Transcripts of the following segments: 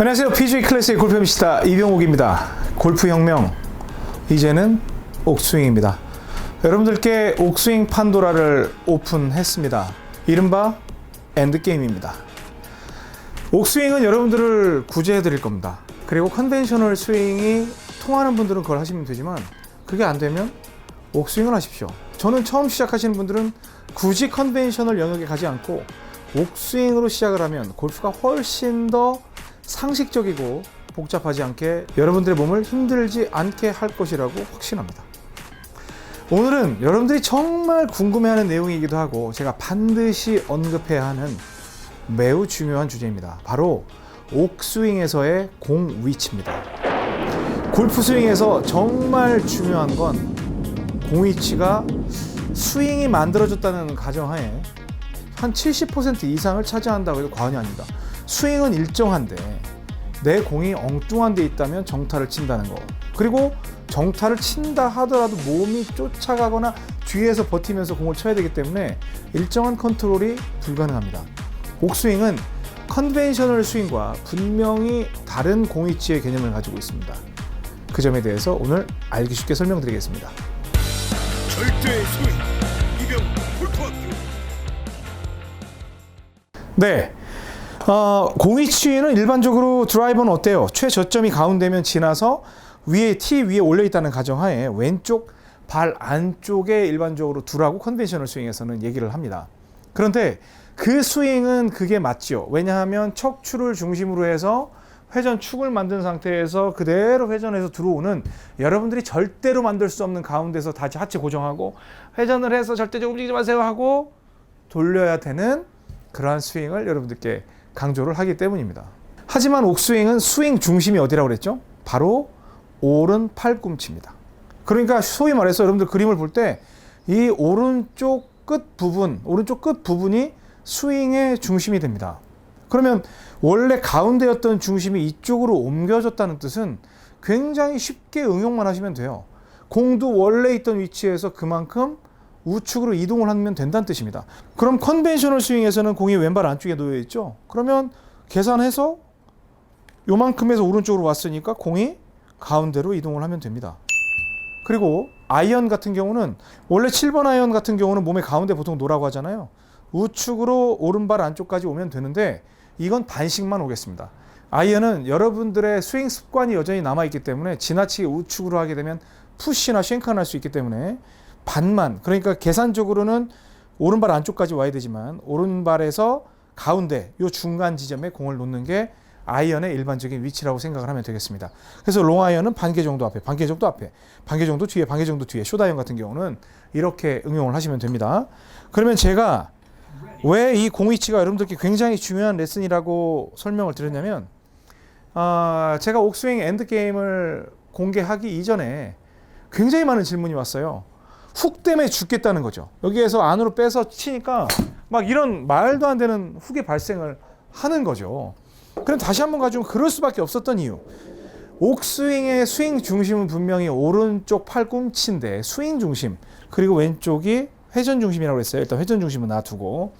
안녕하세요. PGA 클래스의 골프 MC다 이병옥입니다. 골프 혁명, 이제는 옥스윙입니다. 여러분들께 옥스윙 판도라를 오픈했습니다. 이른바 엔드게임입니다. 옥스윙은 여러분들을 구제해 드릴 겁니다. 그리고 컨벤셔널 스윙이 통하는 분들은 그걸 하시면 되지만 그게 안 되면 옥스윙을 하십시오. 저는 처음 시작하시는 분들은 굳이 컨벤셔널 영역에 가지 않고 옥스윙으로 시작을 하면 골프가 훨씬 더 상식적이고 복잡하지 않게 여러분들의 몸을 힘들지 않게 할 것이라고 확신합니다. 오늘은 여러분들이 정말 궁금해하는 내용이기도 하고 제가 반드시 언급해야 하는 매우 중요한 주제입니다. 바로 옥스윙에서의 공 위치입니다. 골프 스윙에서 정말 중요한 건 공 위치가 스윙이 만들어졌다는 가정하에 한 70% 이상을 차지한다고 해도 과언이 아닙니다. 스윙은 일정한데 내 공이 엉뚱한 데 있다면 정타를 친다는 거, 그리고 정타를 친다 하더라도 몸이 쫓아가거나 뒤에서 버티면서 공을 쳐야 되기 때문에 일정한 컨트롤이 불가능합니다. 옥스윙은 컨벤셔널 스윙과 분명히 다른 공 위치의 개념을 가지고 있습니다. 그 점에 대해서 오늘 알기 쉽게 설명드리겠습니다. 절대의 스윙, 이병 골프학교. 네, 공 위치는 일반적으로 드라이버는 어때요? 최저점이 가운데면 지나서 위에 티 위에 올려 있다는 가정하에 왼쪽 발 안쪽에 일반적으로 두라고 컨벤셔널 스윙에서는 얘기를 합니다. 그런데 그 스윙은 그게 맞지요. 왜냐하면 척추를 중심으로 해서 회전 축을 만든 상태에서 그대로 회전해서 들어오는, 여러분들이 절대로 만들 수 없는 가운데서 다시 하체 고정하고 회전을 해서 절대적으로 움직이지 마세요 하고 돌려야 되는 그러한 스윙을 여러분들께 강조를 하기 때문입니다. 하지만 옥스윙은 스윙 중심이 어디라고 그랬죠? 바로 오른 팔꿈치입니다. 그러니까 소위 말해서 여러분들 그림을 볼 때 이 오른쪽 끝 부분이 스윙의 중심이 됩니다. 그러면 원래 가운데였던 중심이 이쪽으로 옮겨졌다는 뜻은 굉장히 쉽게 응용만 하시면 돼요. 공도 원래 있던 위치에서 그만큼 우측으로 이동을 하면 된다는 뜻입니다. 그럼 컨벤셔널 스윙에서는 공이 왼발 안쪽에 놓여 있죠. 그러면 계산해서 요만큼에서 오른쪽으로 왔으니까 공이 가운데로 이동을 하면 됩니다. 그리고 아이언 같은 경우는 원래 7번 아이언 같은 경우는 몸의 가운데 보통 놓으라고 하잖아요. 우측으로 오른발 안쪽까지 오면 되는데 이건 반씩만 오겠습니다. 아이언은 여러분들의 스윙 습관이 여전히 남아있기 때문에 지나치게 우측으로 하게 되면 푸시나 쉔크가 날 수 있기 때문에 반만, 그러니까 계산적으로는 오른발 안쪽까지 와야 되지만 오른발에서 가운데 요 중간 지점에 공을 놓는 게 아이언의 일반적인 위치라고 생각을 하면 되겠습니다. 그래서 롱 아이언은 반개 정도 앞에, 반개 정도 앞에, 반개 정도 뒤에, 반개 정도 뒤에, 숏 아이언 같은 경우는 이렇게 응용을 하시면 됩니다. 그러면 제가 왜 이 공 위치가 여러분들께 굉장히 중요한 레슨이라고 설명을 드렸냐면, 제가 옥스윙 엔드게임을 공개하기 이전에 굉장히 많은 질문이 왔어요. 훅 때문에 죽겠다는 거죠. 여기에서 안으로 빼서 치니까 막 이런 말도 안 되는 훅이 발생을 하는 거죠. 그럼 다시 한번 가지고 그럴 수밖에 없었던 이유, 옥스윙의 스윙 중심은 분명히 오른쪽 팔꿈치인데 스윙 중심, 그리고 왼쪽이 회전 중심이라고 했어요. 일단 회전 중심은 놔두고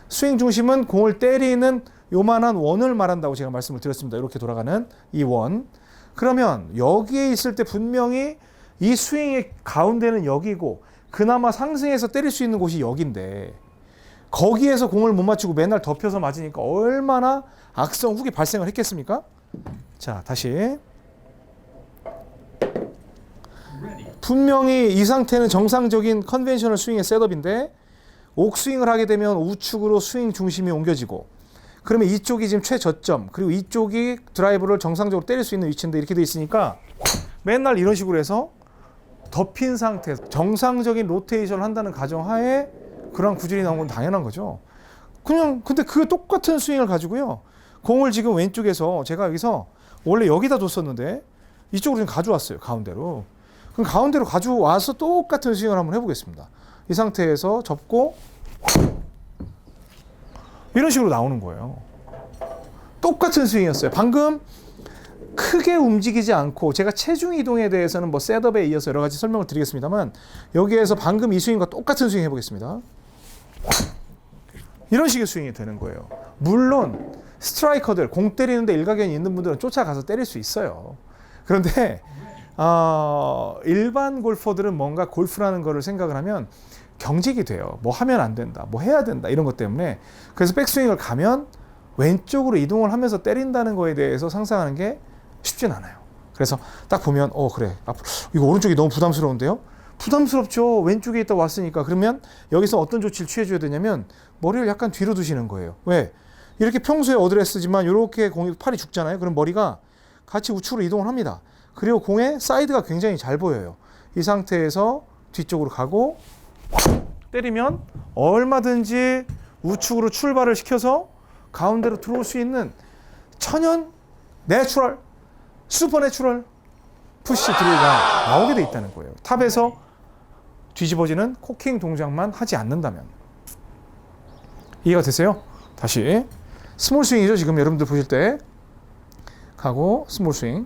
스윙 중심은 공을 때리는 요만한 원을 말한다고 제가 말씀을 드렸습니다. 이렇게 돌아가는 이 원. 그러면 여기에 있을 때 분명히 이 스윙의 가운데는 여기고 그나마 상승해서 때릴 수 있는 곳이 여기인데 거기에서 공을 못 맞추고 맨날 덮여서 맞으니까 얼마나 악성 훅이 발생을 했겠습니까? 자, 다시. 분명히 이 상태는 정상적인 컨벤셔널 스윙의 셋업인데 옥스윙을 하게 되면 우측으로 스윙 중심이 옮겨지고, 그러면 이쪽이 지금 최저점, 그리고 이쪽이 드라이버를 정상적으로 때릴 수 있는 위치인데 이렇게 돼 있으니까 맨날 이런 식으로 해서 덮인 상태에서 정상적인 로테이션을 한다는 가정하에 그런 구질이 나온 건 당연한 거죠. 근데 그 똑같은 스윙을 가지고요, 공을 지금 왼쪽에서 제가 여기서 원래 여기다 뒀었는데 이쪽으로 지금 가져왔어요. 가운데로. 그럼 가운데로 가져와서 똑같은 스윙을 한번 해보겠습니다. 이 상태에서 접고 이런 식으로 나오는 거예요. 똑같은 스윙이었어요. 방금 크게 움직이지 않고, 제가 체중 이동에 대해서는 뭐 셋업에 이어서 여러 가지 설명을 드리겠습니다만 여기에서 방금 이 스윙과 똑같은 스윙 해보겠습니다. 이런 식의 스윙이 되는 거예요. 물론 스트라이커들, 공 때리는데 일가견이 있는 분들은 쫓아가서 때릴 수 있어요. 그런데 일반 골퍼들은 뭔가 골프라는 거를 생각을 하면 경직이 돼요. 뭐 하면 안 된다, 뭐 해야 된다 이런 것 때문에. 그래서 백스윙을 가면 왼쪽으로 이동을 하면서 때린다는 거에 대해서 상상하는 게 쉽진 않아요. 그래서 딱 보면 그래, 이거 오른쪽이 너무 부담스러운데요? 부담스럽죠. 왼쪽에 있다 왔으니까. 그러면 여기서 어떤 조치를 취해줘야 되냐면 머리를 약간 뒤로 두시는 거예요. 왜? 이렇게 평소에 어드레스지만 이렇게 공이 팔이 죽잖아요. 그럼 머리가 같이 우측으로 이동을 합니다. 그리고 공의 사이드가 굉장히 잘 보여요. 이 상태에서 뒤쪽으로 가고 때리면 얼마든지 우측으로 출발을 시켜서 가운데로 들어올 수 있는 천연 내추럴 슈퍼내추럴 푸시 드릴가 나오게 돼 있다는 거예요. 탑에서 뒤집어지는 코킹 동작만 하지 않는다면. 이해가 되세요? 다시 스몰 스윙이죠. 지금 여러분들 보실 때 가고 스몰 스윙.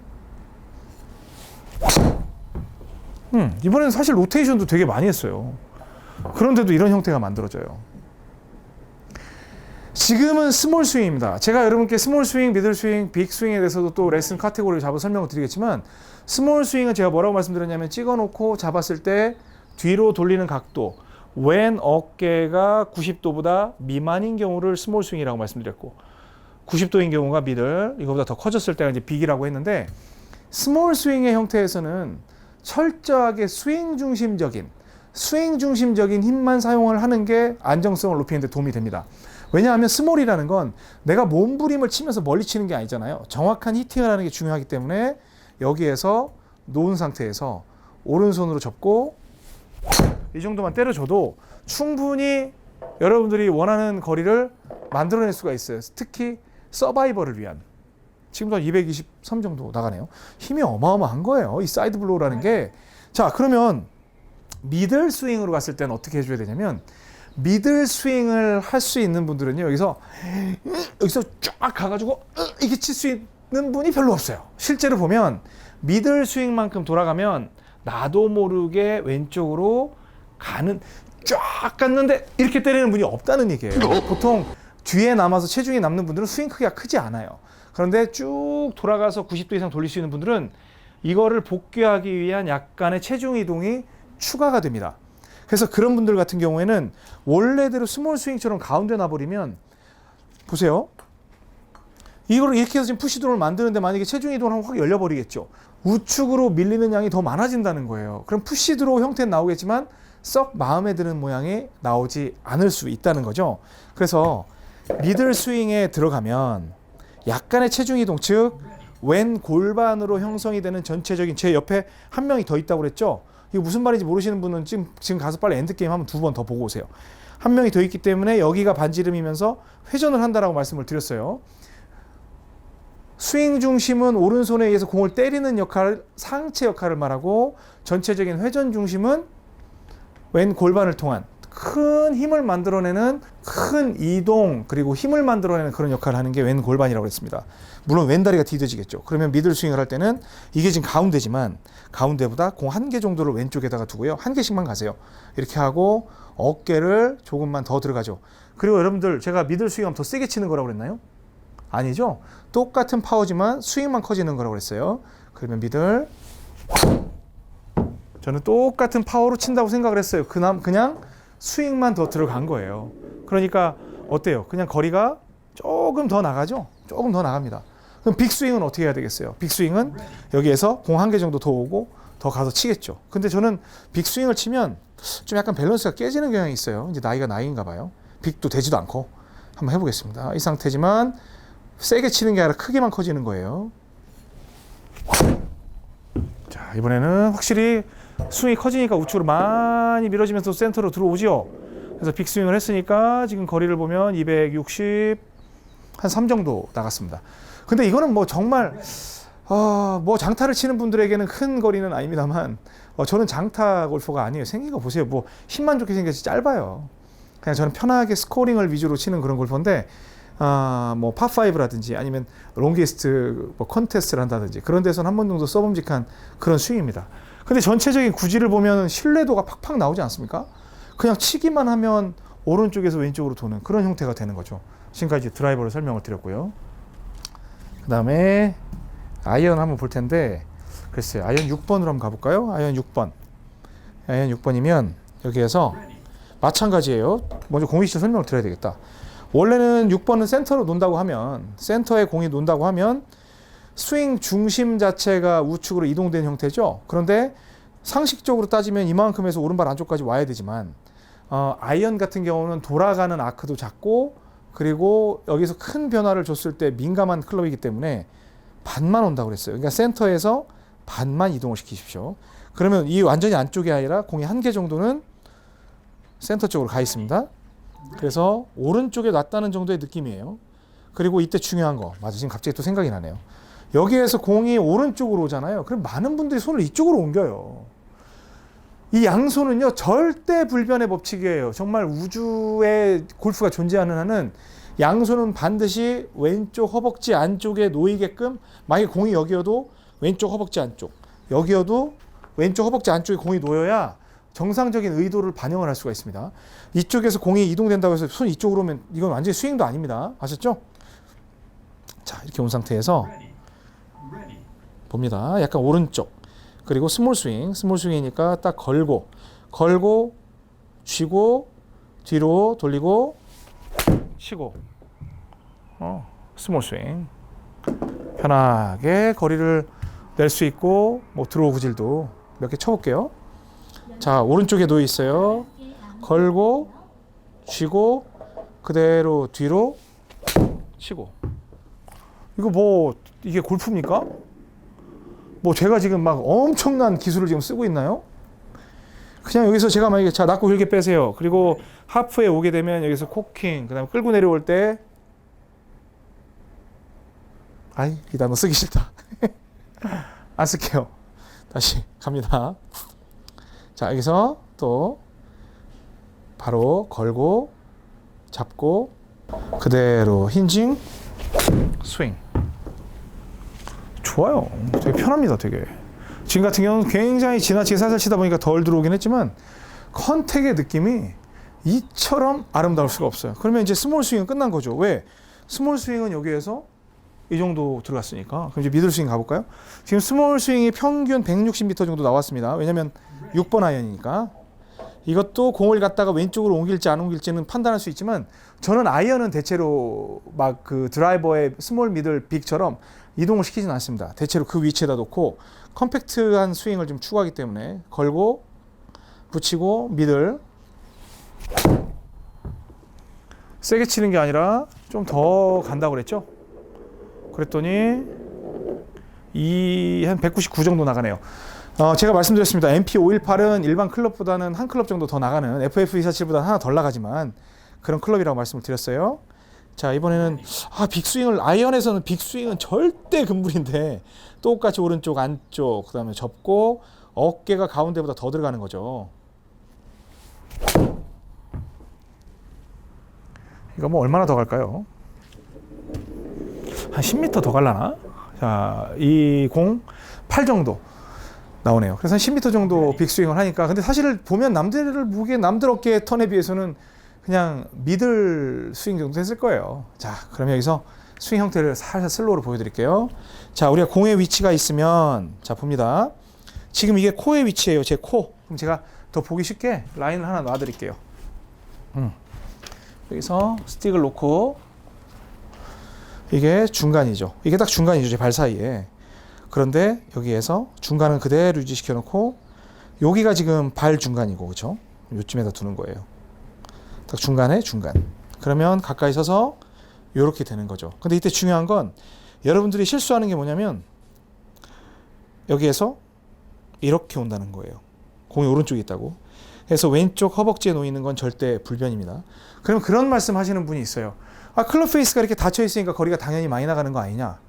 이번에는 사실 로테이션도 되게 많이 했어요. 그런데도 이런 형태가 만들어져요. 지금은 스몰 스윙입니다. 제가 여러분께 스몰 스윙, 미들 스윙, 빅 스윙에 대해서도 또 레슨 카테고리를 잡아 설명을 드리겠지만, 스몰 스윙은 제가 뭐라고 말씀드렸냐면 찍어놓고 잡았을 때 뒤로 돌리는 각도, 왼 어깨가 90도보다 미만인 경우를 스몰 스윙이라고 말씀드렸고, 90도인 경우가 미들, 이거보다 더 커졌을 때가 이제 빅이라고 했는데, 스몰 스윙의 형태에서는 철저하게 스윙 중심적인 힘만 사용을 하는 게 안정성을 높이는 데 도움이 됩니다. 왜냐하면 스몰이라는 건 내가 몸부림을 치면서 멀리 치는 게 아니잖아요. 정확한 히팅을 하는 게 중요하기 때문에 여기에서 놓은 상태에서 오른손으로 접고 이 정도만 때려줘도 충분히 여러분들이 원하는 거리를 만들어낼 수가 있어요. 특히 서바이벌을 위한. 지금도 223 정도 나가네요. 힘이 어마어마한 거예요. 이 사이드 블로우라는 게. 자, 그러면 미들 스윙으로 갔을 때는 어떻게 해줘야 되냐면, 미들 스윙을 할 수 있는 분들은요, 여기서 쫙 가가지고 이렇게 칠 수 있는 분이 별로 없어요. 실제로 보면 미들 스윙만큼 돌아가면 나도 모르게 왼쪽으로 가는, 쫙 갔는데 이렇게 때리는 분이 없다는 얘기예요. 보통 뒤에 남아서 체중이 남는 분들은 스윙 크기가 크지 않아요. 그런데 쭉 돌아가서 90도 이상 돌릴 수 있는 분들은 이거를 복귀하기 위한 약간의 체중 이동이 추가가 됩니다. 그래서 그런 분들 같은 경우에는 원래대로 스몰 스윙처럼 가운데 놔버리면, 보세요. 이걸 이렇게 해서 지금 푸시드로를 만드는데 만약에 체중 이동을 하면 확 열려버리겠죠. 우측으로 밀리는 양이 더 많아진다는 거예요. 그럼 푸시드로 형태는 나오겠지만 썩 마음에 드는 모양이 나오지 않을 수 있다는 거죠. 그래서 미들 스윙에 들어가면 약간의 체중 이동, 즉 왼 골반으로 형성이 되는 전체적인, 제 옆에 한 명이 더 있다고 그랬죠. 이거 무슨 말인지 모르시는 분은 지금 가서 빨리 엔드게임 한번 2번 더 보고 오세요. 한 명이 더 있기 때문에 여기가 반지름이면서 회전을 한다라고 말씀을 드렸어요. 스윙 중심은 오른손에 의해서 공을 때리는 역할, 상체 역할을 말하고, 전체적인 회전 중심은 왼 골반을 통한 큰 힘을 만들어내는, 큰 이동, 그리고 힘을 만들어내는 그런 역할을 하는 게 왼 골반이라고 했습니다. 물론 왼다리가 디뎌지겠죠. 그러면 미들 스윙을 할 때는 이게 지금 가운데지만 가운데보다 공 한 개 정도를 왼쪽에다가 두고요. 한 개씩만 가세요. 이렇게 하고 어깨를 조금만 더 들어가죠. 그리고 여러분들, 제가 미들 스윙하면 더 세게 치는 거라고 그랬나요? 아니죠. 똑같은 파워지만 스윙만 커지는 거라고 그랬어요. 그러면 미들, 저는 똑같은 파워로 친다고 생각을 했어요. 그냥 스윙만 더 들어간 거예요. 그러니까 어때요? 그냥 거리가 조금 더 나가죠? 조금 더 나갑니다. 그럼 빅스윙은 어떻게 해야 되겠어요? 빅스윙은 여기에서 공 한 개 정도 더 오고 더 가서 치겠죠. 근데 저는 빅스윙을 치면 좀 약간 밸런스가 깨지는 경향이 있어요. 이제 나이가 나이인가 봐요. 빅도 되지도 않고. 한번 해보겠습니다. 이 상태지만 세게 치는 게 아니라 크게만 커지는 거예요. 자, 이번에는 확실히 스윙이 커지니까 우측으로 많이 밀어지면서 센터로 들어오죠. 그래서 빅스윙을 했으니까 지금 거리를 보면 260, 한 3 정도 나갔습니다. 근데 이거는 뭐 정말 뭐 장타를 치는 분들에게는 큰 거리는 아닙니다만, 저는 장타 골퍼가 아니에요. 생긴 거 보세요. 뭐 힘만 좋게 생겨서 짧아요. 그냥 저는 편하게 스코링을 위주로 치는 그런 골퍼인데, 뭐 파5라든지 아니면 롱게스트 뭐 컨테스트를 한다든지 그런 데서는 한 번 정도 써봄직한 그런 스윙입니다. 근데 전체적인 구질을 보면 신뢰도가 팍팍 나오지 않습니까? 그냥 치기만 하면 오른쪽에서 왼쪽으로 도는 그런 형태가 되는 거죠. 지금까지 드라이버로 설명을 드렸고요. 그 다음에 아이언 한번 볼 텐데, 글쎄요, 아이언 6번으로 한번 가볼까요? 아이언 6번. 아이언 6번이면 여기에서 마찬가지예요. 먼저 공위치 설명을 드려야 되겠다. 원래는 6번은 센터로 논다고 하면, 센터에 공이 논다고 하면 스윙 중심 자체가 우측으로 이동된 형태죠. 그런데 상식적으로 따지면 이만큼에서 오른발 안쪽까지 와야 되지만, 아이언 같은 경우는 돌아가는 아크도 작고, 그리고 여기서 큰 변화를 줬을 때 민감한 클럽이기 때문에 반만 온다고 그랬어요. 그러니까 센터에서 반만 이동을 시키십시오. 그러면 이 완전히 안쪽이 아니라 공이 한 개 정도는 센터 쪽으로 가 있습니다. 그래서 오른쪽에 놨다는 정도의 느낌이에요. 그리고 이때 중요한 거, 맞아, 지금 갑자기 또 생각이 나네요. 여기에서 공이 오른쪽으로 오잖아요. 그럼 많은 분들이 손을 이쪽으로 옮겨요. 이 양손은요, 절대 불변의 법칙이에요. 정말 우주에 골프가 존재하는 한은 양손은 반드시 왼쪽 허벅지 안쪽에 놓이게끔, 만약에 공이 여기여도 왼쪽 허벅지 안쪽, 여기여도 왼쪽 허벅지 안쪽에 공이 놓여야 정상적인 의도를 반영을 할 수가 있습니다. 이쪽에서 공이 이동된다고 해서 손 이쪽으로 오면 이건 완전히 스윙도 아닙니다. 아셨죠? 자, 이렇게 온 상태에서 봅니다. 약간 오른쪽. 그리고 스몰 스윙이니까 딱 걸고, 쥐고, 뒤로 돌리고, 치고, 스몰 스윙. 편하게 거리를 낼 수 있고, 뭐 드로우 구질도 몇 개 쳐볼게요. 자, 오른쪽에 놓여 있어요. 걸고, 쥐고, 그대로 뒤로 치고. 이거 뭐, 이게 골프입니까? 뭐 제가 지금 막 엄청난 기술을 지금 쓰고 있나요? 그냥 여기서 제가 만약에 자, 낮고 길게 빼세요. 그리고 하프에 오게 되면 여기서 코킹, 그 다음에 끌고 내려올 때, 아이, 이 단어 쓰기 싫다. 안 쓸게요. 다시 갑니다. 자, 여기서 또 바로 걸고, 잡고, 그대로 힌징, 스윙. 좋아요. 되게 편합니다, 되게. 지금 같은 경우는 굉장히 지나치게 살살 치다 보니까 덜 들어오긴 했지만, 컨택의 느낌이 이처럼 아름다울 수가 없어요. 그러면 이제 스몰 스윙은 끝난 거죠. 왜? 스몰 스윙은 여기에서 이 정도 들어갔으니까. 그럼 이제 미들 스윙 가볼까요? 지금 스몰 스윙이 평균 160m 정도 나왔습니다. 왜냐면 6번 아이언이니까. 이것도 공을 갖다가 왼쪽으로 옮길지 안 옮길지는 판단할 수 있지만, 저는 아이언은 대체로 막 그 드라이버의 스몰 미들 빅처럼 이동을 시키진 않습니다. 대체로 그 위치에다 놓고 컴팩트한 스윙을 좀 추구하기 때문에 걸고, 붙이고, 미들. 세게 치는 게 아니라 좀 더 간다고 그랬죠? 그랬더니 한 199 정도 나가네요. 제가 말씀드렸습니다. MP518은 일반 클럽보다는 한 클럽 정도 더 나가는, FF247보다 하나 덜 나가지만 그런 클럽이라고 말씀을 드렸어요. 자, 이번에는 빅스윙을, 아이언에서는 빅스윙은 절대 금물인데 똑같이 오른쪽 안쪽, 그 다음에 접고 어깨가 가운데보다 더 들어가는 거죠. 이거 뭐 얼마나 더 갈까요? 한 10m 더 갈라나? 자, 이 공 8 정도 나오네요. 그래서 한 10m 정도 빅스윙을 하니까, 근데 사실 보면 남들 어깨 턴에 비해서는 그냥 미들 스윙 정도 했을 거예요. 자, 그러면 여기서 스윙 형태를 살살 슬로우로 보여드릴게요. 자, 우리가 공의 위치가 있으면, 자, 봅니다. 지금 이게 코의 위치예요. 제 코. 그럼 제가 더 보기 쉽게 라인을 하나 놔드릴게요. 여기서 스틱을 놓고, 이게 중간이죠. 이게 딱 중간이죠. 제 발 사이에. 그런데 여기에서 중간은 그대로 유지시켜 놓고, 여기가 지금 발 중간이고, 그렇죠? 요쯤에다 두는 거예요. 딱 중간에 중간. 그러면 가까이 서서 이렇게 되는 거죠. 근데 이때 중요한 건, 여러분들이 실수하는 게 뭐냐면 여기에서 이렇게 온다는 거예요. 공이 오른쪽에 있다고. 그래서 왼쪽 허벅지에 놓이는 건 절대 불변입니다. 그럼 그런 말씀 하시는 분이 있어요. 클럽 페이스가 이렇게 닫혀 있으니까 거리가 당연히 많이 나가는 거 아니냐.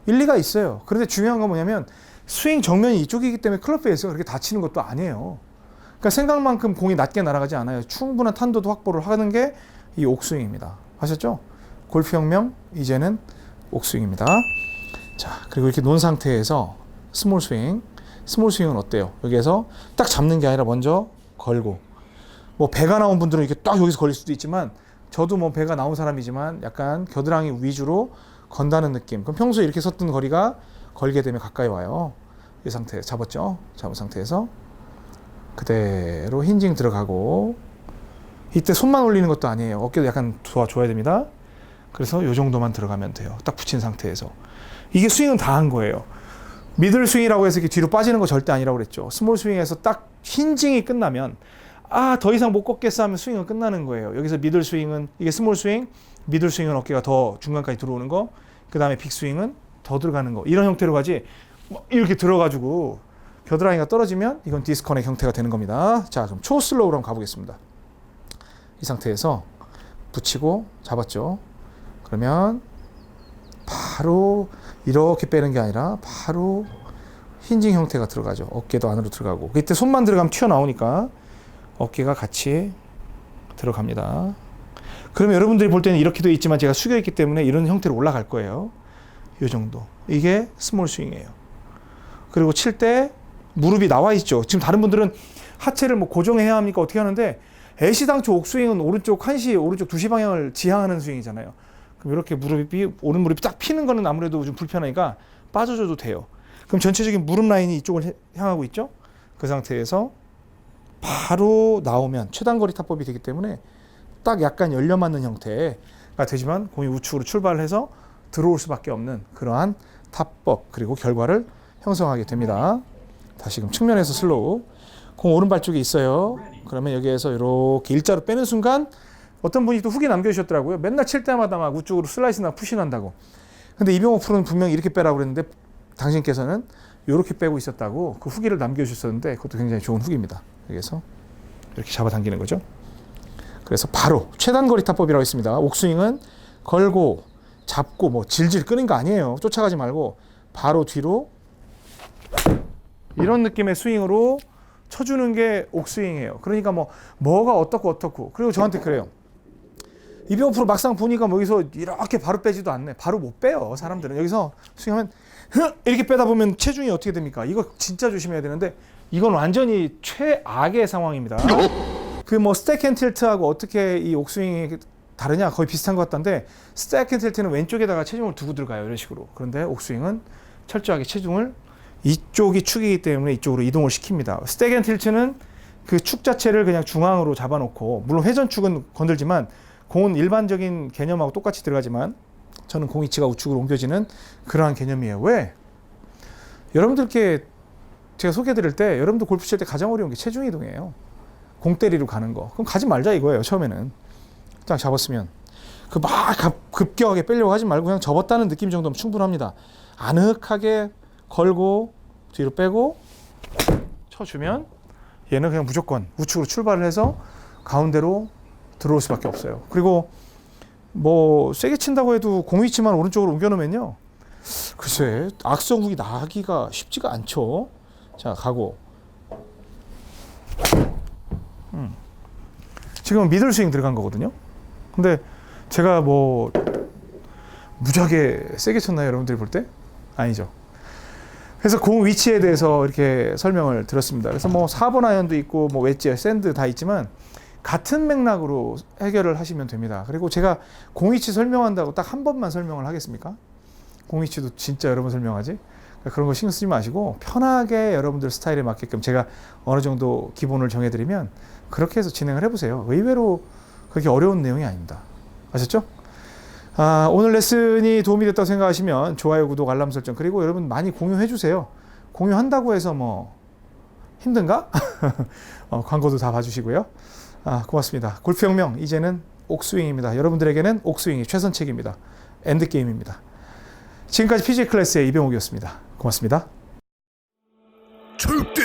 일리가 있어요. 그런데 중요한 건 뭐냐면, 스윙 정면이 이쪽이기 때문에 클럽 페이스가 그렇게 닫히는 것도 아니에요. 그러니까 생각만큼 공이 낮게 날아가지 않아요. 충분한 탄도도 확보를 하는 게 이 옥스윙입니다. 아셨죠? 골프혁명, 이제는 옥스윙입니다. 자, 그리고 이렇게 놓은 상태에서 스몰 스윙. 스몰 스윙은 어때요? 여기에서 딱 잡는 게 아니라 먼저 걸고. 뭐 배가 나온 분들은 이렇게 딱 여기서 걸릴 수도 있지만, 저도 뭐 배가 나온 사람이지만 약간 겨드랑이 위주로 건다는 느낌. 그럼 평소에 이렇게 섰던 거리가 걸게 되면 가까이 와요. 이 상태 잡았죠? 잡은 상태에서 그대로 힌징 들어가고, 이때 손만 올리는 것도 아니에요. 어깨도 약간 도와줘야 됩니다. 그래서 이 정도만 들어가면 돼요. 딱 붙인 상태에서. 이게 스윙은 다 한 거예요. 미들 스윙이라고 해서 이렇게 뒤로 빠지는 거 절대 아니라고 그랬죠. 스몰 스윙에서 딱 힌징이 끝나면 더 이상 못 걷겠어 하면 스윙은 끝나는 거예요. 여기서 미들 스윙은, 이게 스몰 스윙, 미들 스윙은 어깨가 더 중간까지 들어오는 거, 그 다음에 빅 스윙은 더 들어가는 거, 이런 형태로 가지 이렇게 들어가지고 겨드랑이가 떨어지면 이건 디스커넥 형태가 되는 겁니다. 자, 그럼 초슬로우로 한번 가보겠습니다. 이 상태에서 붙이고 잡았죠. 그러면 바로 이렇게 빼는 게 아니라 바로 힌징 형태가 들어가죠. 어깨도 안으로 들어가고, 이때 손만 들어가면 튀어나오니까 어깨가 같이 들어갑니다. 그러면 여러분들이 볼 때는 이렇게도 있지만 제가 숙여 있기 때문에 이런 형태로 올라갈 거예요. 이 정도. 이게 스몰 스윙이에요. 그리고 칠 때 무릎이 나와 있죠. 지금 다른 분들은 하체를 뭐 고정해야 합니까? 어떻게 하는데, 애시당초 옥스윙은 오른쪽 1시, 오른쪽 2시 방향을 지향하는 스윙이잖아요. 그럼 이렇게 오른 무릎이 딱 피는 거는 아무래도 좀 불편하니까 빠져줘도 돼요. 그럼 전체적인 무릎 라인이 이쪽을 향하고 있죠. 그 상태에서 바로 나오면 최단거리 타법이 되기 때문에 딱 약간 열려 맞는 형태가 되지만 공이 우측으로 출발을 해서 들어올 수밖에 없는 그러한 타법, 그리고 결과를 형성하게 됩니다. 다시금 측면에서 슬로우. 공 오른발 쪽에 있어요. 그러면 여기에서 이렇게 일자로 빼는 순간, 어떤 분이 또 후기 남겨주셨더라고요. 맨날 칠 때마다 막 우측으로 슬라이스나 푸신한다고. 근데 이병호 프로는 분명히 이렇게 빼라고 그랬는데 당신께서는 이렇게 빼고 있었다고 그 후기를 남겨주셨었는데, 그것도 굉장히 좋은 후기입니다. 여기서 이렇게 잡아당기는 거죠. 그래서 바로 최단거리 타법이라고 했습니다. 옥스윙은 걸고 잡고 뭐 질질 끄는 거 아니에요. 쫓아가지 말고 바로 뒤로 이런 느낌의 스윙으로 쳐주는 게 옥스윙이에요. 그러니까 뭐가 어떻고 그리고 저한테 그래요. 이병호 프로 막상 보니까 여기서 이렇게 바로 빼지도 않네. 바로 못 빼요. 사람들은 여기서 스윙하면 이렇게 빼다 보면 체중이 어떻게 됩니까? 이거 진짜 조심해야 되는데, 이건 완전히 최악의 상황입니다. 그 스택 앤 틸트하고 어떻게 이 옥스윙이 다르냐? 거의 비슷한 것 같던데, 스택 앤 틸트는 왼쪽에다가 체중을 두고 들어가요. 이런 식으로. 그런데 옥스윙은 철저하게 체중을, 이쪽이 축이기 때문에 이쪽으로 이동을 시킵니다. 스택 앤 틸트는 그 축 자체를 그냥 중앙으로 잡아놓고, 물론 회전축은 건들지만 공은 일반적인 개념하고 똑같이 들어가지만 저는 공 위치가 우측으로 옮겨지는 그러한 개념이에요. 왜? 여러분들께 제가 소개해드릴 때, 여러분들 골프 칠 때 가장 어려운 게 체중 이동이에요. 공 때리러 가는 거. 그럼 가지 말자 이거예요. 처음에는 딱 잡았으면 막 급격하게 빼려고 하지 말고 그냥 접었다는 느낌 정도면 충분합니다. 아늑하게 걸고 뒤로 빼고 쳐주면 얘는 그냥 무조건 우측으로 출발을 해서 가운데로 들어올 수밖에 없어요. 그리고 세게 친다고 해도 공 위치만 오른쪽으로 옮겨놓으면요, 글쎄 악성국이 나기가 쉽지가 않죠. 자, 가고 지금 미들 스윙 들어간 거거든요. 근데 제가 무지하게 세게 쳤나요? 여러분들이 볼 때? 아니죠. 그래서 공 위치에 대해서 이렇게 설명을 드렸습니다. 그래서 4번 아이언도 있고 웨지, 샌드 다 있지만 같은 맥락으로 해결을 하시면 됩니다. 그리고 제가 공 위치 설명한다고 딱 한 번만 설명을 하겠습니까? 공 위치도 진짜 여러 번 설명하지? 그런 거 신경 쓰지 마시고 편하게 여러분들 스타일에 맞게끔 제가 어느 정도 기본을 정해드리면 그렇게 해서 진행을 해보세요. 의외로 그렇게 어려운 내용이 아닙니다. 아셨죠? 오늘 레슨이 도움이 됐다고 생각하시면 좋아요, 구독, 알람 설정, 그리고 여러분 많이 공유해 주세요. 공유한다고 해서 힘든가? 광고도 다 봐주시고요. 고맙습니다. 골프혁명, 이제는 옥스윙입니다. 여러분들에게는 옥스윙이 최선책입니다. 엔드게임입니다. 지금까지 PGA 클래스의 이병옥이었습니다. 고맙습니다. 절대